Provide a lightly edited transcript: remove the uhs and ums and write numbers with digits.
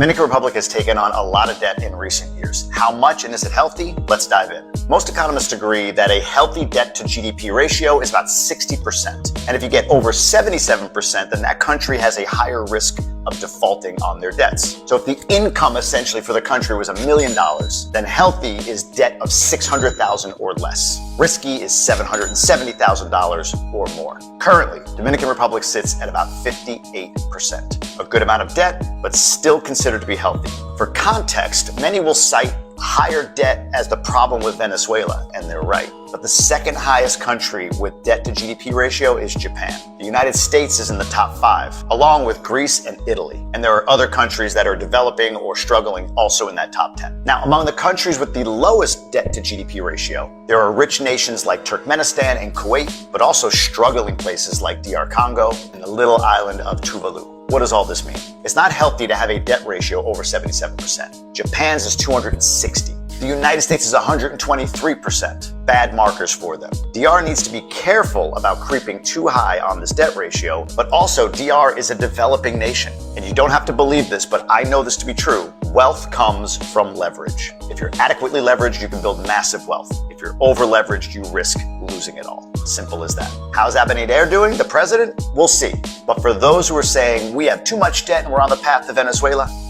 Dominican Republic has taken on a lot of debt in recent years. How much, and is it healthy? Let's dive in. Most economists agree that a healthy debt to GDP ratio is about 60%. And if you get over 77%, then that country has a higher risk of defaulting on their debts. So if the income essentially for the country was $1 million, then healthy is debt of $600,000 or less. Risky is $770,000 or more. Currently, Dominican Republic sits at about 58%. A good amount of debt, but still considered to be healthy. For context, many will cite higher debt as the problem with Venezuela, and they're right. But the second highest country with debt to GDP ratio is Japan. The United States is in the top 5, along with Greece and Italy. And there are other countries that are developing or struggling also in that top 10. Now, among the countries with the lowest debt to GDP ratio, there are rich nations like Turkmenistan and Kuwait, but also struggling places like DR Congo and the little island of Tuvalu. What does all this mean? It's not healthy to have a debt ratio over 77%. Japan's is 260. The United States is 123%. Bad markers for them. DR needs to be careful about creeping too high on this debt ratio, but also DR is a developing nation. And you don't have to believe this, but I know this to be true. Wealth comes from leverage. If you're adequately leveraged, you can build massive wealth. If you're over leveraged, you risk losing it all. Simple as that. How's Abinader doing, the president? We'll see. But for those who are saying we have too much debt and we're on the path to Venezuela,